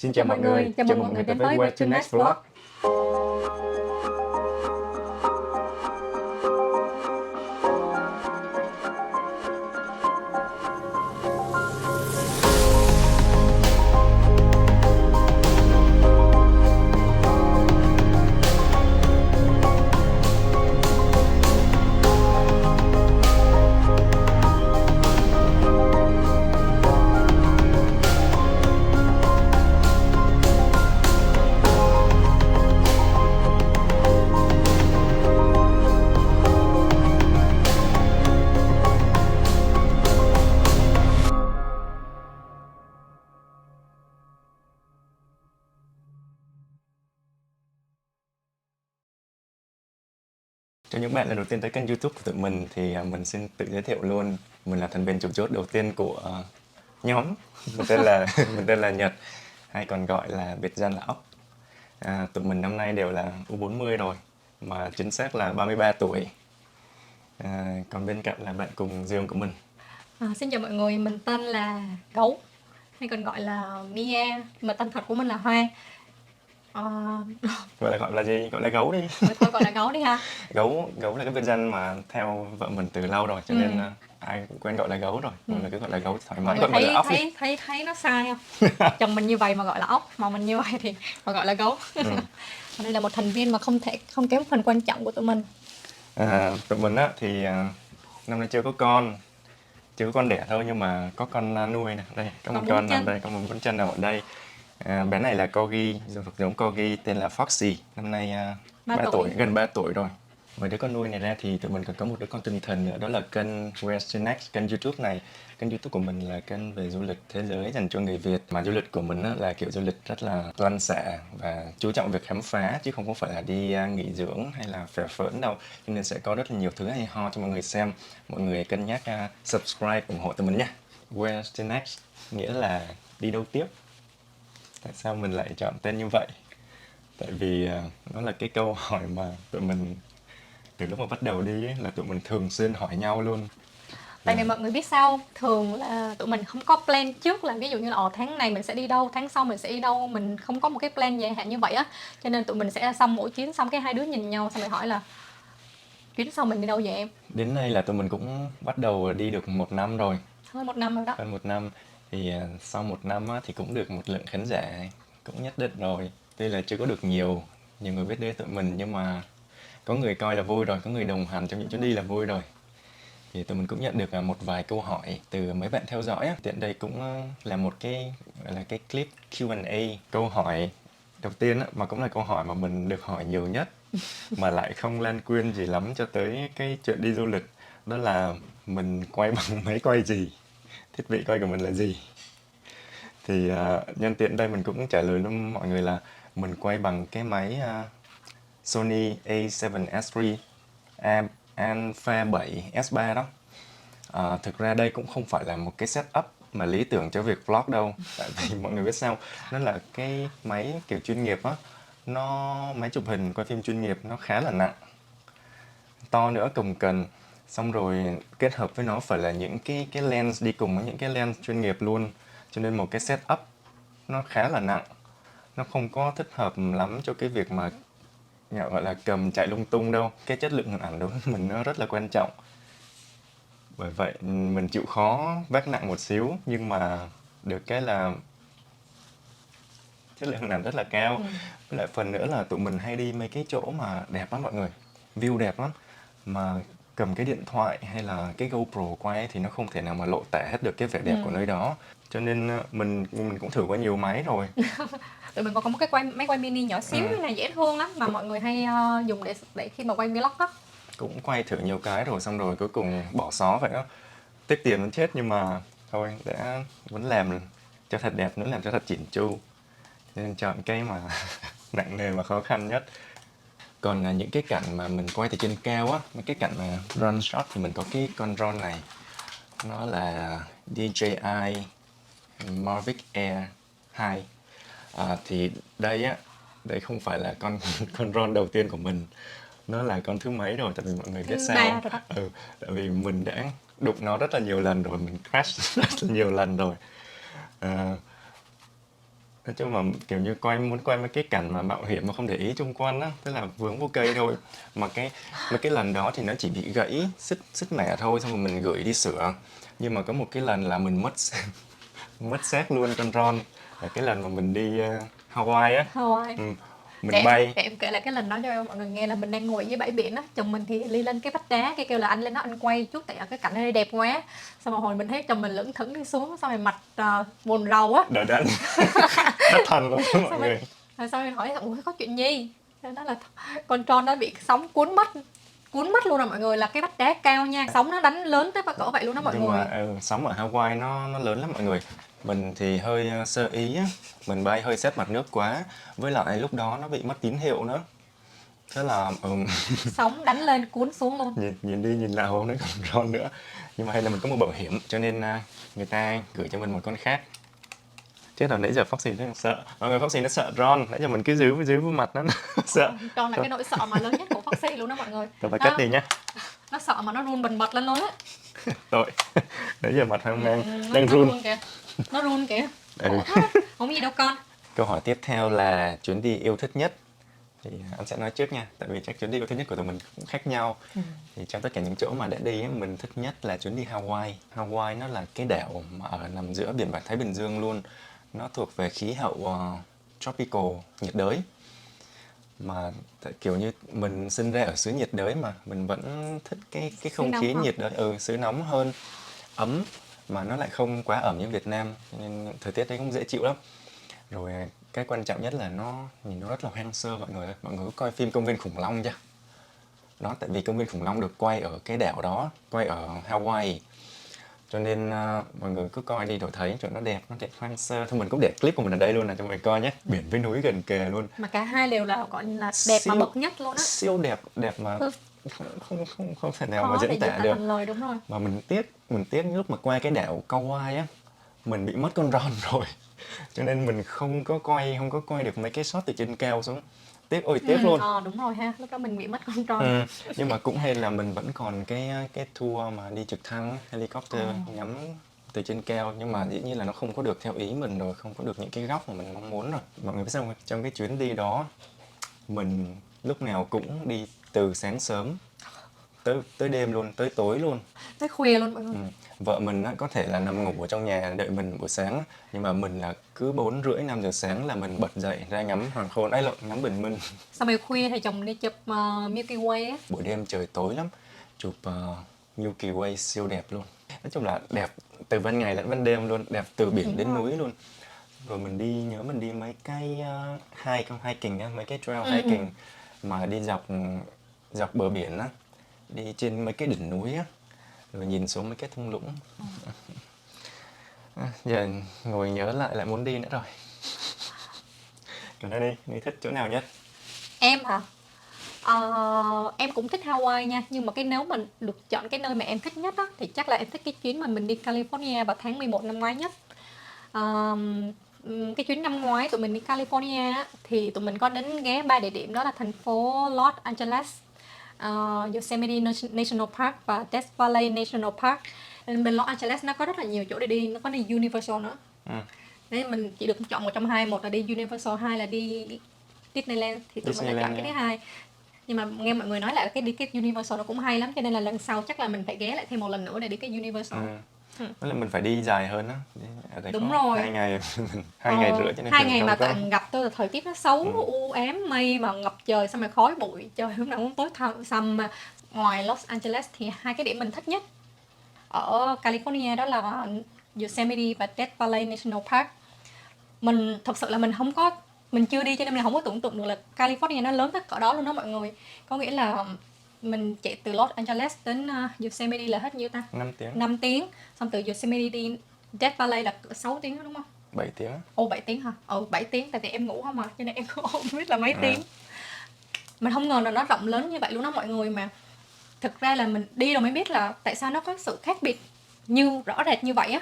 Xin chào mọi người, chào mừng mọi người đến với Where to Next Vlog. Cho những bạn lần đầu tiên tới kênh YouTube của tụi mình thì mình xin tự giới thiệu luôn. Mình là thành viên chủ chốt đầu tiên của nhóm. Mình tên là Nhật, hay còn gọi là biệt danh là Ốc. Tụi mình năm nay đều là U40 rồi, mà chính xác là 33 tuổi. Còn bên cạnh là bạn cùng giường của mình. Xin chào mọi người, mình tên là Gấu hay còn gọi là Mia, mà tên thật của mình là Hoa. Gọi là gì? Gọi là Gấu đi. Thôi gọi là Gấu đi ha. Gấu là cái biệt danh mà theo vợ mình từ lâu rồi, cho nên ai cũng quen gọi là Gấu rồi. Mọi người cứ gọi là Gấu thoải Mọi mái, người gọi là Ốc đi. thấy nó sai không? Chồng mình như vậy mà gọi là Ốc, mà mình như vậy thì mà gọi là Gấu. Đây là một thành viên mà không kém phần quan trọng của tụi mình. Tụi mình á thì năm nay chưa có con đẻ thôi, nhưng mà có con nuôi nè. Đây có một con nằm đây, có một con chân nằm ở đây. Bé này là Corgi, giống Corgi, tên là Foxy, năm nay 3 tuổi, gần 3 tuổi rồi. Ngoài đứa con nuôi này ra thì tụi mình còn có một đứa con tinh thần nữa, đó là kênh Where's to Next, kênh YouTube này. Kênh YouTube của mình là kênh về du lịch thế giới dành cho người Việt, mà du lịch của mình á, là kiểu du lịch rất là lăn xả và chú trọng việc khám phá, chứ không có phải là đi nghỉ dưỡng hay là phè phỡn đâu. Cho nên sẽ có rất là nhiều thứ hay ho cho mọi người xem. Mọi người cân nhắc subscribe ủng hộ tụi mình nhé. Where's to Next nghĩa là đi đâu tiếp. Tại sao mình lại chọn tên như vậy? Tại vì nó là cái câu hỏi mà tụi mình từ lúc mà bắt đầu đi ấy, là tụi mình thường xuyên hỏi nhau luôn. Tại vì mọi người biết sao, thường là tụi mình không có plan trước, là ví dụ như là tháng này mình sẽ đi đâu, tháng sau mình sẽ đi đâu, mình không có một cái plan dài hạn như vậy á. Cho nên tụi mình sẽ xong mỗi chuyến xong cái hai đứa nhìn nhau xong rồi hỏi là chuyến sau mình đi đâu vậy em? Đến nay là tụi mình cũng bắt đầu đi được 1 năm rồi. Hơn 1 năm rồi đó. Hơn 1 năm thì sau 1 năm á, thì cũng được một lượng khán giả cũng nhất định rồi. Tuy là chưa có được nhiều người biết đến tụi mình, nhưng mà có người coi là vui rồi, có người đồng hành trong những chuyến đi là vui rồi. Thì tụi mình cũng nhận được một vài câu hỏi từ mấy bạn theo dõi á. Tiện đây cũng là một cái gọi là cái clip Q&A. Câu hỏi đầu tiên á, mà cũng là câu hỏi mà mình được hỏi nhiều nhất mà lại không lan quyên gì lắm cho tới cái chuyện đi du lịch, đó là mình quay bằng máy quay gì, thiết bị quay của mình là gì. Thì nhân tiện đây mình cũng trả lời với mọi người là mình quay bằng cái máy Sony A7S III Alpha 7 S3 đó. Thực ra đây cũng không phải là một cái setup mà lý tưởng cho việc vlog đâu. Tại vì mọi người biết sao, nó là cái máy kiểu chuyên nghiệp á, máy chụp hình quay phim chuyên nghiệp, nó khá là nặng, to nữa, cồng kềnh, xong rồi kết hợp với nó phải là những cái lens đi cùng với những cái lens chuyên nghiệp luôn, cho nên một cái setup nó khá là nặng, nó không có thích hợp lắm cho cái việc mà gọi là cầm chạy lung tung đâu. Cái chất lượng hình ảnh đối với mình nó rất là quan trọng, bởi vậy mình chịu khó vác nặng một xíu, nhưng mà được cái là chất lượng hình ảnh rất là cao. Với lại phần nữa là tụi mình hay đi mấy cái chỗ mà đẹp lắm mọi người, view đẹp lắm, mà cầm cái điện thoại hay là cái GoPro quay thì nó không thể nào mà lộ tả hết được cái vẻ đẹp của nơi đó. Cho nên mình cũng thử qua nhiều máy rồi. Tụi mình còn có một cái máy quay mini nhỏ xíu như này, dễ thương lắm, mà mọi người hay dùng để khi mà quay vlog đó. Cũng quay thử nhiều cái rồi, xong rồi cuối cùng bỏ xó vậy đó. Tiếc tiền muốn chết, nhưng mà thôi, đã muốn làm cho thật đẹp nữa, làm cho thật chỉn chu, nên chọn cái mà nặng nề và khó khăn nhất. Còn những cái cảnh mà mình quay từ trên cao á, mấy cái cảnh mà drone shot, thì mình có cái con drone này, nó là DJI Mavic Air 2. Thì đây không phải là con drone đầu tiên của mình, nó là con thứ mấy rồi, tại vì mọi người biết sao, tại vì mình đã đụng nó rất là nhiều lần rồi, mình crash rất là nhiều lần rồi. Nói chung là kiểu như muốn quay mấy cái cảnh mà mạo hiểm mà không để ý xung quanh á, tức là vướng vô cây thôi. Mà mấy cái lần đó thì nó chỉ bị gãy xích mẻ thôi, xong rồi mình gửi đi sửa. Nhưng mà có một cái lần là mình mất xác luôn con Ron, là cái lần mà mình đi Hawaii á. Hawaii. Ừ, Để mình em, bay. để em kể lại cái lần đó cho mọi người nghe. Là mình đang ngồi dưới bãi biển á, chồng mình thì đi lên cái vách đá, cái kêu là anh lên đó anh quay chút tại ở cái cảnh ở đây đẹp quá. Xong rồi hồi mình thấy chồng mình lững thững đi xuống, xong rồi mặt buồn rầu á. Đỡ đẫn. Thất thần luôn đó mọi Xong rồi, người. xong rồi hỏi ủa có chuyện gì. Thế đó là con Tron đã bị sóng cuốn mất luôn rồi mọi người. Là cái vách đá cao nha, sóng nó đánh lớn tới cỡ vậy luôn đó mọi Nhưng người. mà sóng ở Hawaii nó lớn lắm mọi người. Mình thì hơi sơ ý á, mình bay hơi sát mặt nước quá, với lại lúc đó nó bị mất tín hiệu nữa. Thế là Sóng đánh lên cuốn xuống luôn. nhìn đi nhìn lại không nó còn Ron nữa. Nhưng mà hay là mình có một bảo hiểm cho nên người ta gửi cho mình một con khác. Chết rồi, nãy giờ Foxy nó sợ. Mọi người, Foxy nó sợ Ron, nãy giờ mình cứ giữ vào mặt nó sợ. Tron là cái nỗi sợ mà lớn nhất của Foxy luôn đó mọi người. Tôi phải cất đi nhá. Nó sợ mà nó run bần bật lên luôn á. Tội. Nãy giờ mặt hoang mang, Nó đang run. run kìa. Nó run kìa. Ừ. Khổ quá. Không gì đâu con. Câu hỏi tiếp theo là chuyến đi yêu thích nhất. Thì anh sẽ nói trước nha, tại vì chắc chuyến đi yêu thích nhất của tụi mình cũng khác nhau. Thì trong tất cả những chỗ mà đã đi, mình thích nhất là chuyến đi Hawaii. Hawaii nó là cái đảo mà nằm giữa biển Thái Bình Dương luôn. Nó thuộc về khí hậu tropical, nhiệt đới. Mà kiểu như mình sinh ra ở xứ nhiệt đới mà mình vẫn thích cái không khí nhiệt đới, xứ nóng hơn, ấm mà nó lại không quá ẩm như Việt Nam, nên thời tiết đấy cũng dễ chịu lắm. Rồi cái quan trọng nhất là nó nhìn nó rất là hoang sơ mọi người ơi. Mọi người có coi phim Công viên khủng long chưa? Đó, tại vì Công viên khủng long được quay ở cái đảo đó, quay ở Hawaii. Cho nên mọi người cứ coi đi rồi thấy chỗ nó đẹp hoang sơ. Thôi mình cũng để clip của mình ở đây luôn là cho mọi người coi nhé. Biển với núi gần kề luôn. Mà cả hai đều là gọi là đẹp mà bậc nhất luôn á. Siêu đẹp mà không thể nào mà Khó để diễn diễn tả tả được. thành lời, đúng rồi. Mà mình tiếc lúc mà qua cái đảo Kauai á, mình bị mất con Ron rồi. Cho nên mình không có quay được mấy cái shot từ trên cao xuống. Tiếc ơi tiếc luôn. Đúng rồi ha, lúc đó mình bị mất con Tron. Nhưng mà cũng hay là mình vẫn còn cái tour mà đi trực thăng helicopter ngắm từ trên cao, nhưng mà dĩ nhiên là nó không có được theo ý mình rồi, không có được những cái góc mà mình mong muốn rồi. Mọi người biết sao không? Trong cái chuyến đi đó mình lúc nào cũng đi từ sáng sớm tới đêm luôn, tới tối luôn. Tới khuya luôn mọi người. Vợ mình á, có thể là nằm ngủ ở trong nhà đợi mình buổi sáng á, nhưng mà mình là cứ 4 rưỡi 5 giờ sáng là mình bật dậy ra ngắm hoàng hôn, ngắm bình minh. Sau rồi khuya thì chồng đi chụp Milky Way á. Buổi đêm trời tối lắm, chụp Milky Way siêu đẹp luôn. Nói chung là đẹp từ ban ngày lẫn ban đêm luôn, đẹp từ biển đến núi luôn. Rồi mình đi mấy cái hiking á, mấy cái trail hiking mà đi dọc bờ biển á, đi trên mấy cái đỉnh núi á, rồi nhìn xuống mấy cái thung lũng. Giờ ngồi nhớ lại muốn đi nữa rồi. Còn đây đi thích chỗ nào nhất? Em hả? Em cũng thích Hawaii nha. Nhưng mà nếu mà được chọn cái nơi mà em thích nhất á, thì chắc là em thích cái chuyến mà mình đi California vào tháng 11 năm ngoái nhất. Cái chuyến năm ngoái tụi mình đi California á, thì tụi mình có đến ghé 3 địa điểm, đó là thành phố Los Angeles, Yosemite National Park và Death Valley National Park. Bên Los Angeles nó có rất là nhiều chỗ để đi, nó có đi Universal nữa. Nên mình chỉ được chọn một trong hai, một là đi Universal, hai là đi Disneyland, thì tụi mình đã chọn cái thứ hai. Nhưng mà nghe mọi người nói là cái Universal nó cũng hay lắm, cho nên là lần sau chắc là mình phải ghé lại thêm một lần nữa để đi cái Universal. Tức là mình phải đi dài hơn á. Đúng rồi. 2 ngày 2 ngày rưỡi cho nên 2 ngày mà toàn gặp tôi là thời tiết nó xấu, u ám, mây mà ngập trời, xong rồi khói bụi, trời lúc nào cũng tối sầm. Mà ngoài Los Angeles thì hai cái điểm mình thích nhất ở California đó là Yosemite và Death Valley National Park. Mình thật sự là mình chưa đi cho nên mình không có tưởng tượng được là California nó lớn tới cỡ đó luôn đó mọi người. Có nghĩa là mình chạy từ Los Angeles đến Yosemite là hết nhiêu ta? 5 tiếng. 5 tiếng. Xong từ Yosemite đi Death Valley là 6 tiếng đó đúng không? 7 tiếng. 7 tiếng hả? 7 tiếng, tại vì em ngủ không mà, cho nên em cũng không biết là mấy tiếng. Mình không ngờ là nó rộng lớn như vậy luôn đó mọi người. Mà thực ra là mình đi rồi mới biết là tại sao nó có sự khác biệt rõ rệt như vậy á.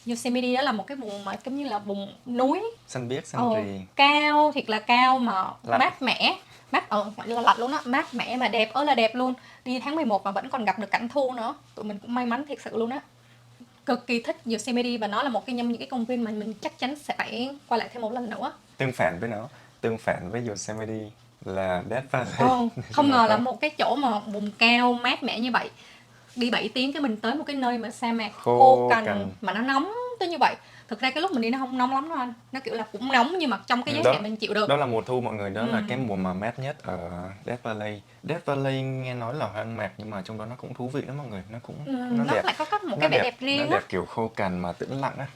Yosemite đó là một cái vùng mà giống như là vùng núi Xanh biếc, xanh rì, cao, thiệt là cao mà lạnh. mát mẻ, gọi là lạnh luôn á, mát mẻ mà đẹp ơi là đẹp luôn. Đi tháng 11 mà vẫn còn gặp được cảnh thu nữa, tụi mình cũng may mắn thiệt sự luôn á. cực kỳ thích Yosemite và nó là một trong những cái công viên mà mình chắc chắn sẽ phải quay lại thêm một lần nữa. Tương phản với nó, tương phản với Yosemite là Death Valley. Không ngờ là một cái chỗ mà vùng cao mát mẻ như vậy, đi 7 tiếng cái mình tới một cái nơi mà sa mạc khô cằn mà nó nóng tới như vậy. Thực ra cái lúc mình đi nó không nóng lắm đâu anh, nó kiểu là cũng nóng nhưng mà trong cái giới hạn mình chịu được. Đó là mùa thu mọi người, đó là cái mùa mà mát nhất ở Death Valley. Death Valley nghe nói là hoang mạc nhưng mà trong đó nó cũng thú vị lắm mọi người, nó cũng nó đẹp, lại có một cái vẻ đẹp riêng nó đẹp kiểu khô cằn mà tĩnh lặng á.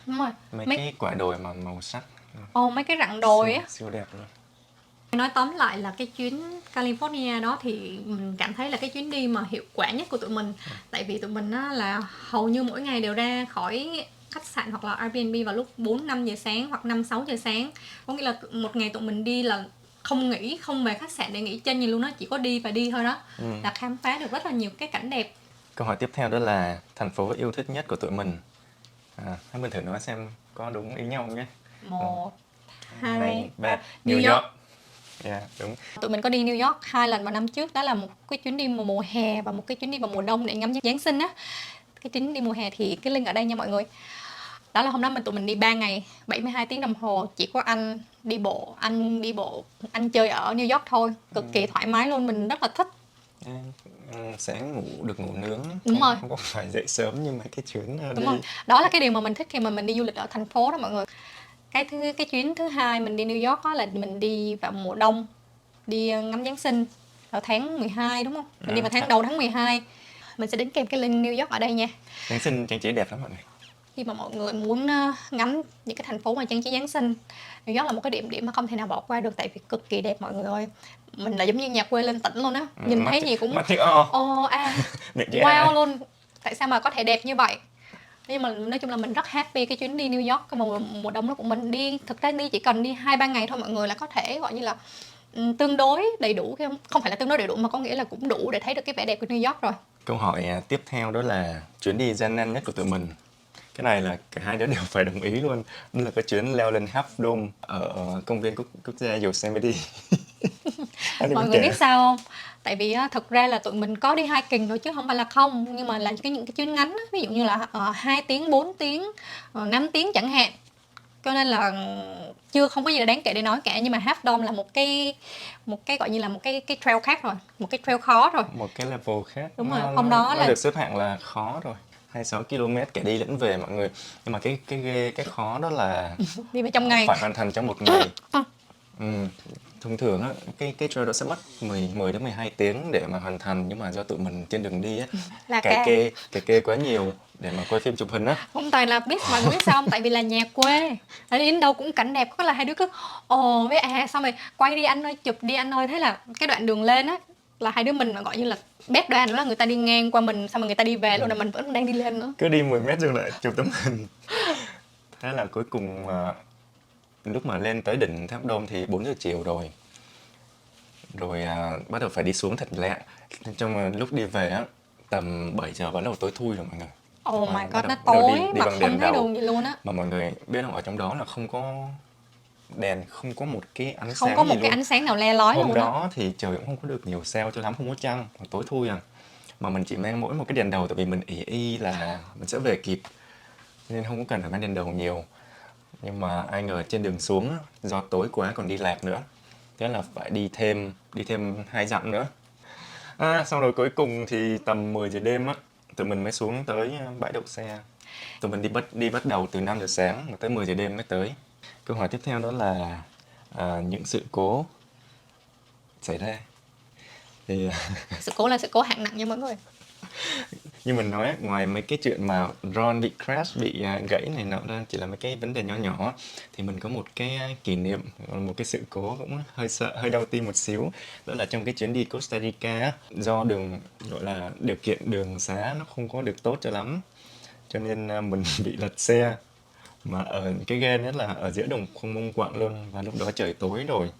Đúng rồi. Mấy cái quả đồi mà màu sắc. Mấy cái rặng đồi á. Siêu đẹp luôn. Nói tóm lại là cái chuyến California đó thì mình cảm thấy là cái chuyến đi mà hiệu quả nhất của tụi mình. Tại vì tụi mình á là hầu như mỗi ngày đều ra khỏi khách sạn hoặc là Airbnb vào lúc 4-5 giờ sáng hoặc 5-6 giờ sáng. Có nghĩa là một ngày tụi mình đi là không nghỉ, không về khách sạn để nghỉ chân gì luôn đó, chỉ có đi và đi thôi đó. Là khám phá được rất là nhiều cái cảnh đẹp. Câu hỏi tiếp theo đó là thành phố yêu thích nhất của tụi mình. Hai mình thử nói xem có đúng ý nhau không nhé. 1, 2, 3. New York. Yeah, đúng. Tụi mình có đi New York 2 lần vào năm trước. Đó là một cái chuyến đi vào mùa hè và một cái chuyến đi vào mùa đông để ngắm Giáng sinh á. Cái chuyến đi mùa hè thì cái link ở đây nha mọi người. Đó là hôm đó tụi mình đi 3 ngày 72 tiếng đồng hồ. Chỉ có anh đi bộ, anh chơi ở New York thôi. Cực kỳ thoải mái luôn, mình rất là thích. Sáng được ngủ nướng. Đúng rồi. Không có phải dậy sớm như mấy cái chuyến Đúng đi. rồi. Đó là cái điều mà mình thích khi mà mình đi du lịch ở thành phố đó mọi người. Cái chuyến thứ hai mình đi New York đó là mình đi vào mùa đông, đi ngắm Giáng sinh ở tháng 12 đúng không? Mình đi vào đầu tháng 12. Mình sẽ đính kèm cái link New York ở đây nha. Giáng sinh trang trí đẹp lắm mọi người. Khi mà mọi người muốn ngắm những cái thành phố mà trang trí Giáng sinh, New York là một cái điểm mà không thể nào bỏ qua được, tại vì cực kỳ đẹp mọi người ơi. Mình là giống như nhà quê lên tỉnh luôn á. Nhìn thấy gì cũng wow luôn. Tại sao mà có thể đẹp như vậy? Nhưng mà nói chung là mình rất happy cái chuyến đi New York cái mùa đông đó của mình đi. Thực ra đi chỉ cần đi 2-3 ngày thôi mọi người là có thể gọi như là tương đối đầy đủ, không phải là tương đối đầy đủ mà có nghĩa là cũng đủ để thấy được cái vẻ đẹp của New York rồi. Câu hỏi tiếp theo đó là chuyến đi gian nan nhất của tụi mình. Cái này là cả hai đứa đều phải đồng ý luôn. Đó là cái chuyến leo lên Half Dome ở công viên quốc gia Yosemite. Mọi người biết sao không? Tại vì thực ra là tụi mình có đi hiking rồi chứ không phải là không. Nhưng mà là những cái chuyến ngắn, ví dụ như là 2 tiếng, 4 tiếng, 5 tiếng chẳng hạn. Cho nên là không có gì là đáng kể để nói cả. Nhưng mà Half Dome là một cái gọi như là một cái trail khác rồi. Một cái trail khó rồi. Một cái level khác. Đúng rồi, hôm đó nó được xếp hạng là khó rồi. 26 km cả đi lẫn về mọi người. Nhưng mà cái khó đó là đi vào trong ngày. Phải hoàn thành trong một ngày. Thông thường á, cái trail đó sẽ mất 10 đến 12 tiếng để mà hoàn thành, nhưng mà do tụi mình trên đường đi á là cày kê quá nhiều để mà quay phim chụp hình á. Không, tại là mọi người biết sao không? Tại vì là nhà quê, đi đến đâu cũng cảnh đẹp, có là hai đứa cứ với xong rồi quay đi anh ơi, chụp đi anh ơi. Thế là cái đoạn đường lên á là hai đứa mình gọi như là bét đoàn đó, là người ta đi ngang qua mình xong rồi người ta đi về luôn, là mình vẫn đang đi lên nữa, cứ đi 10 mét dừng lại chụp tấm hình. Thế là cuối cùng lúc mà lên tới đỉnh Tháp Đôm thì 4 giờ chiều rồi bắt đầu phải đi xuống thật lẹ. Trong lúc đi về á tầm 7 giờ bắt đầu tối thui rồi mọi người. Oh my god, nó tối mà không thấy đường gì luôn á. Mà mọi người biết không, ở trong đó là không có đèn, không có một cái ánh sáng không có một cái ánh sáng nào le lói luôn. Hôm đó thì trời cũng không có được nhiều sao cho lắm, không có trăng, tối thui à. Mà mình chỉ mang mỗi một cái đèn đầu, tại vì mình ý là mình sẽ về kịp nên không có cần phải mang đèn đầu nhiều. Nhưng mà ai ngờ trên đường xuống do tối quá còn đi lạc nữa, thế là phải đi thêm 2 dặm nữa. Xong rồi cuối cùng thì tầm 10 giờ đêm á tụi mình mới xuống tới bãi đậu xe. Tụi mình đi bắt đầu từ 5 giờ sáng mà tới 10 giờ đêm mới tới. Câu hỏi tiếp theo đó là những sự cố xảy ra thì sự cố là sự cố hạng nặng nha mọi người. Như mình nói, ngoài mấy cái chuyện mà Ron bị crash, bị gãy này nọ ra, chỉ là mấy cái vấn đề nhỏ nhỏ, thì mình có một cái kỷ niệm, một cái sự cố cũng hơi sợ, hơi đau tim một xíu. Đó là trong cái chuyến đi Costa Rica, do gọi là điều kiện đường xá nó không có được tốt cho lắm, cho nên mình bị lật xe. Mà ở cái ghe đó là ở giữa đồng không mông quặng luôn, và lúc đó trời tối rồi,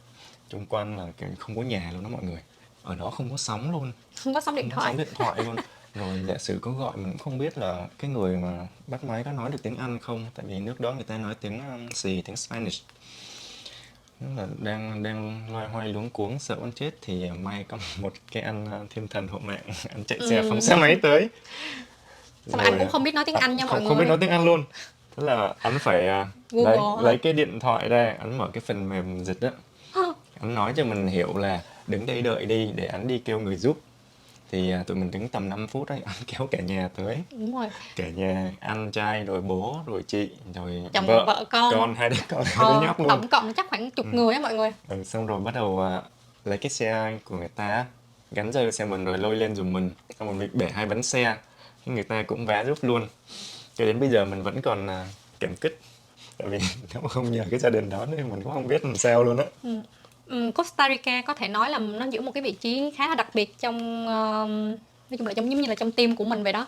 xung quanh là không có nhà luôn đó mọi người. Ở đó không có sóng luôn, không có sóng điện thoại luôn. Rồi giả sử có gọi mình cũng không biết là cái người mà bắt máy có nói được tiếng Anh không, tại vì nước đó người ta nói tiếng tiếng Spanish. Nếu là đang loay hoay luống cuống sợ muốn chết thì may có một cái anh thiên thần hộ mạng, anh chạy xe phóng xe máy tới. Xong rồi anh Rồi cũng không biết nói tiếng Anh nha mọi không biết người. nói tiếng Anh luôn. Thế là anh phải Google đấy, hả? lấy cái điện thoại ra, anh mở cái phần mềm dịch đó, anh nói cho mình hiểu là đứng đây đợi đi để anh đi kêu người giúp. Thì tụi mình đứng tầm 5 phút đấy, anh kéo cả nhà tới, Đúng rồi. cả nhà, anh trai rồi bố rồi chị rồi Chồng vợ, vợ con. hai đứa nhóc luôn. Tổng cộng chắc khoảng chục người á mọi người. Xong rồi bắt đầu lấy cái xe của người ta á, gắn dây vào xe mình rồi lôi lên giùm mình, xong rồi mình bể hai bánh xe, cái người ta cũng vá giúp luôn. Cho đến bây giờ mình vẫn còn cảm kích, tại vì nếu mà không nhờ cái gia đình đó thì mình cũng không biết làm sao luôn á. Costa Rica có thể nói là nó giữ một cái vị trí khá là đặc biệt trong nói chung là giống như là trong tim của mình vậy đó.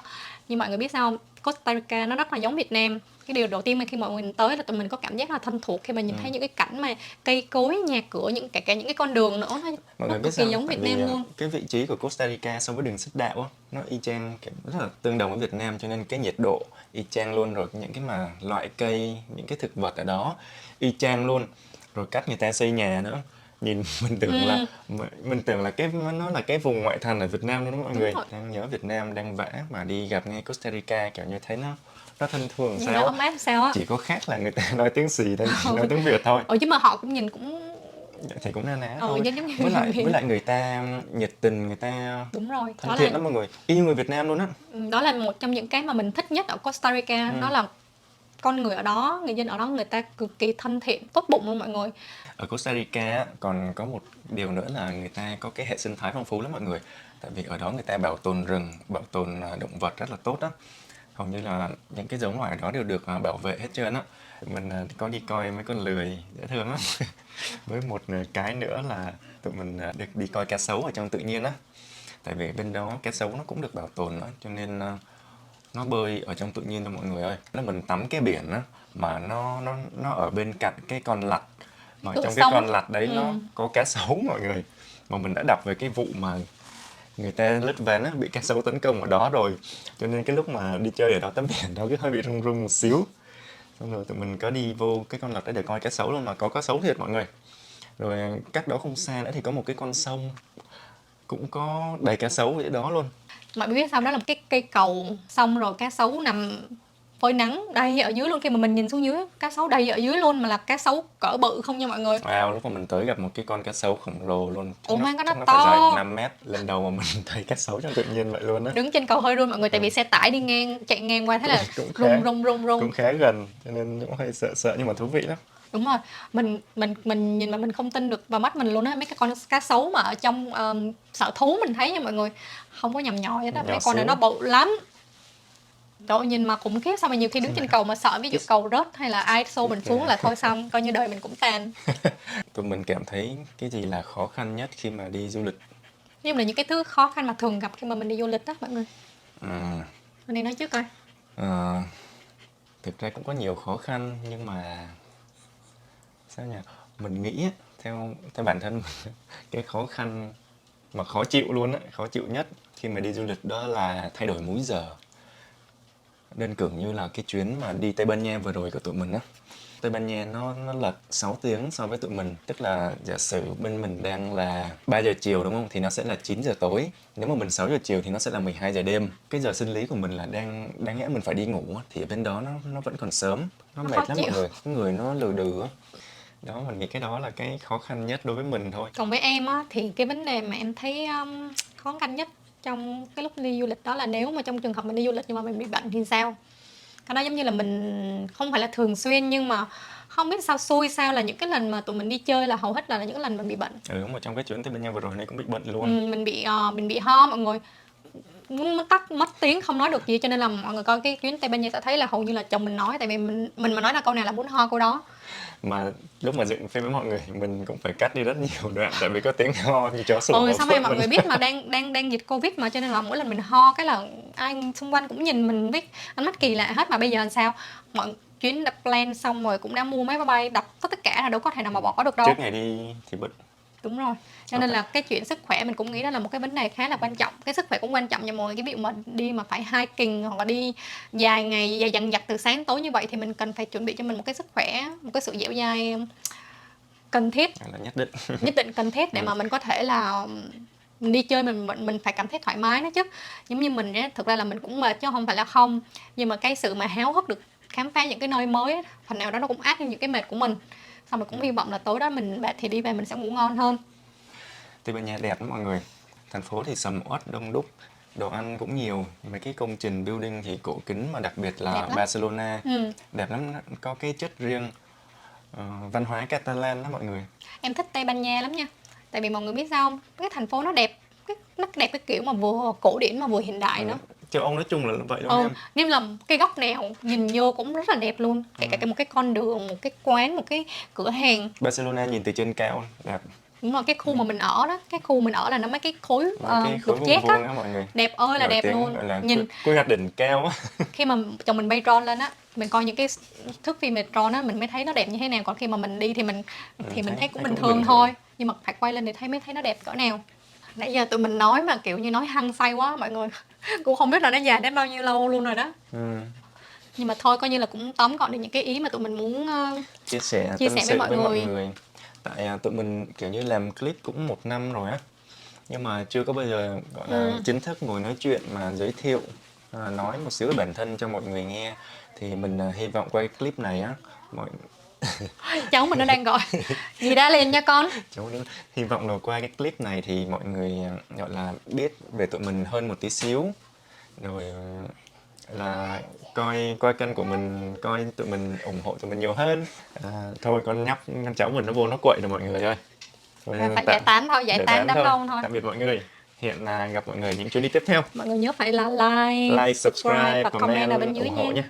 Như mọi người biết sao không? Costa Rica nó rất là giống Việt Nam. Cái điều đầu tiên mà khi mọi người tới là tụi mình có cảm giác là thân thuộc khi mà nhìn thấy những cái cảnh mà cây cối, nhà cửa, cả những cái con đường nữa, Mọi nó người biết cực sao kỳ không? giống Tại Việt vì Nam luôn. cái vị trí của Costa Rica so với đường xích đạo á, nó y chang, kiểu rất là tương đồng với Việt Nam, cho nên cái nhiệt độ y chang luôn, rồi những cái mà loại cây, những cái thực vật ở đó y chang luôn, rồi cách người ta xây nhà nữa. Nhìn mình tưởng là nó là cái vùng ngoại thành ở Việt Nam luôn đó mọi Đúng người. rồi. Đang nhớ Việt Nam đang vẽ mà đi gặp ngay Costa Rica kiểu như thấy nó thân thương Nhìn sao nó á. ấm áp sao á. Chỉ có khác là người ta nói tiếng xì thôi, nói tiếng Việt thôi. Chứ mà họ cũng nhìn cũng Thì cũng na ná thôi. giống như Với người Việt. lại người ta nhiệt tình, người ta Đúng rồi. thân thiện lắm mọi người, y như người Việt Nam luôn á. Đó là một trong những cái mà mình thích nhất ở Costa Rica, đó là con người ở đó, người dân ở đó người ta cực kỳ thân thiện, tốt bụng luôn mọi người. Ở Costa Rica á, còn có một điều nữa là người ta có cái hệ sinh thái phong phú lắm mọi người. Tại vì ở đó người ta bảo tồn rừng, bảo tồn động vật rất là tốt á. Hầu như là những cái giống loài ở đó đều được bảo vệ hết trơn á. Mình có đi coi mấy con lười dễ thương lắm. Với một cái nữa là tụi mình được đi coi cá sấu ở trong tự nhiên á. Tại vì bên đó cá sấu nó cũng được bảo tồn đó, cho nên nó bơi ở trong tự nhiên thôi mọi người ơi. Nó mình tắm cái biển á, mà nó ở bên cạnh cái con lạch, mà Cửa trong cái sông. con lạch đấy nó có cá sấu mọi người. Mà mình đã đọc về cái vụ mà người ta lướt ván á, bị cá sấu tấn công ở đó rồi, cho nên cái lúc mà đi chơi ở đó tắm biển đó cứ hơi bị run run một xíu. Xong rồi tụi mình có đi vô cái con lạch đấy để coi cá sấu luôn, mà có cá sấu thiệt mọi người. Rồi cách đó không xa nữa thì có một cái con sông cũng có đầy cá sấu ở đó luôn. Mọi người biết sao, đó là một cái cây cầu, xong rồi cá sấu nằm phơi nắng đầy ở dưới luôn. Khi mà mình nhìn xuống dưới, cá sấu đầy ở dưới luôn, mà là cá sấu cỡ bự không nha mọi người. Wow, lúc mà mình tới gặp một cái con cá sấu khổng lồ luôn. Ủa má, có nó Chắc nó phải dài to. 5 mét. Lần đầu mà mình thấy cá sấu trong tự nhiên vậy luôn á. Đứng trên cầu hơi run mọi người, tại vì xe tải đi ngang, chạy ngang qua, thế là Cũng khá, run. cũng khá gần, cho nên cũng hơi sợ sợ nhưng mà thú vị lắm. Đúng rồi, mình nhìn mà mình không tin được vào mắt mình luôn á. Mấy cái con cá sấu mà ở trong sở thú mình thấy nha mọi người, không có nhằm nhoi hết á. Nhỏ Mấy con này xíu. nó bự lắm. Trời ơi, nhìn mà khủng khiếp. Sao mà nhiều khi đứng trên cầu mà sợ ví dụ cầu rớt hay là ai xô mình xuống là thôi xong, coi như đời mình cũng tàn. Tụi mình cảm thấy cái gì là khó khăn nhất khi mà đi du lịch? Nhưng mà những cái thứ khó khăn mà thường gặp khi mà mình đi du lịch đó mọi người. À, Mình đi nói trước coi. thực ra cũng có nhiều khó khăn nhưng mà sao nhỉ? Mình nghĩ á, theo theo bản thân mình, cái khó khăn mà khó chịu luôn á, khó chịu nhất khi mà đi du lịch đó là thay đổi múi giờ. Đơn cử như là cái chuyến mà đi Tây Ban Nha vừa rồi của tụi mình á. Tây Ban Nha nó lệch 6 tiếng so với tụi mình. Tức là giả sử bên mình đang là 3 giờ chiều đúng không? Thì nó sẽ là 9 giờ tối. Nếu mà mình 6 giờ chiều thì nó sẽ là 12 giờ đêm. Cái giờ sinh lý của mình là đáng lẽ mình phải đi ngủ á, thì ở bên đó nó vẫn còn sớm. Nó mệt khó lắm chịu. mọi người. Cái người nó lừ đừ á. Đó, mình nghĩ cái đó là cái khó khăn nhất đối với mình thôi. Còn với em á, thì cái vấn đề mà em thấy khó khăn nhất trong cái lúc đi du lịch đó là nếu mà trong trường hợp mình đi du lịch nhưng mà mình bị bệnh thì sao? Cái đó giống như là mình không phải là thường xuyên, nhưng mà không biết sao xui sao là những cái lần mà tụi mình đi chơi là hầu hết là những cái lần mà bị bệnh. Mà trong cái chuyến Tây Ban Nha vừa rồi này cũng bị bệnh luôn. Mình bị ho mọi người, mất tiếng không nói được gì, cho nên là mọi người coi cái chuyến Tây Ban Nha sẽ thấy là hầu như là chồng mình nói, tại vì mình mà nói là câu nào là muốn ho câu đó. Mà lúc mà dựng phim với mọi người mình cũng phải cắt đi rất nhiều đoạn tại vì có tiếng ho như chó sủa vào Xong phốt rồi mọi mình. người biết mà đang dịch Covid mà, cho nên là mỗi lần mình ho cái là ai xung quanh cũng nhìn mình biết ánh mắt kỳ lạ hết. Mà bây giờ làm sao, mọi chuyến đã plan xong rồi, cũng đã mua vé máy bay, đặt tất cả là đâu có thể nào mà bỏ được đâu. Trước ngày đi thì bệnh. Đúng rồi, cho nên là cái chuyện sức khỏe mình cũng nghĩ đó là một cái vấn đề khá là quan trọng. Cái sức khỏe cũng quan trọng nha mọi người. Cái việc mà đi mà phải hiking hoặc là đi dài ngày, dài dằng dặc từ sáng tối như vậy thì mình cần phải chuẩn bị cho mình một cái sức khỏe, một cái sự dẻo dai cần thiết, Là nhất định. nhất định cần thiết để mà mình có thể là mình đi chơi mình phải cảm thấy thoải mái đó chứ. Giống như mình á, thực ra là mình cũng mệt chứ không phải là không, nhưng mà cái sự mà háo hức được khám phá những cái nơi mới á, phần nào đó nó cũng át đi những cái mệt của mình. Xong rồi cũng hy vọng là tối đó mình mệt thì đi về mình sẽ ngủ ngon hơn. Tây Ban Nha đẹp lắm mọi người. Thành phố thì sầm uất đông đúc, đồ ăn cũng nhiều, mấy cái công trình building thì cổ kính mà đặc biệt Đẹp là lắm. Barcelona. Ừ. Đẹp lắm, có cái chất riêng. Văn hóa Catalan đó mọi người. Em thích Tây Ban Nha lắm nha. Tại vì mọi người biết sao không? Cái thành phố nó đẹp, nó đẹp cái kiểu mà vừa cổ điển mà vừa hiện đại nữa. Châu Âu nói chung là vậy đúng không em? Nếu là cái góc nào nhìn vô cũng rất là đẹp luôn. Kể cả một cái con đường, một cái quán, một cái cửa hàng. Barcelona nhìn từ trên cao đẹp. Đúng rồi, cái khu mà mình ở đó, cái khu mình ở là nó mấy cái khối Mấy cái khối lục vuông giác vuông á. á mọi người. Đẹp ơi là Nổi đẹp tiếng luôn. gọi là Nhìn quy hoạch đỉnh cao á. khi mà chồng mình bay drone lên á, mình coi những cái thước phim về drone á, mình mới thấy nó đẹp như thế nào. Còn khi mà mình đi thì mình thấy cũng bình thường thôi. Nhưng mà phải quay lên thì mới thấy nó đẹp cỡ nào. Nãy giờ tụi mình nói mà kiểu như nói hăng say quá mọi người. Cũng không biết là nó dài đến bao nhiêu lâu luôn rồi đó. Nhưng mà thôi coi như là cũng tóm gọn được những cái ý mà tụi mình muốn chia sẻ chia tâm sẻ sự với mọi người. Tại tụi mình kiểu như làm clip cũng 1 năm rồi á, nhưng mà chưa có bao giờ gọi là chính thức ngồi nói chuyện mà giới thiệu, nói một xíu về bản thân cho mọi người nghe. Thì mình hy vọng qua cái clip này á, Cháu mình nó đang gọi gì đã lên nha con. hy vọng là qua cái clip này thì mọi người gọi là biết về tụi mình hơn một tí xíu, rồi là coi kênh của mình, coi tụi mình, ủng hộ tụi mình nhiều hơn. Thôi con cháu mình nó vô nó quậy rồi mọi người ơi. Phải giải tán thôi, giải tán đám đông thôi. Tạm biệt mọi người. Hẹn gặp mọi người những chuyến đi tiếp theo. Mọi người nhớ phải là like, Like, subscribe, và comment ở bên dưới ủng hộ nha. nhé.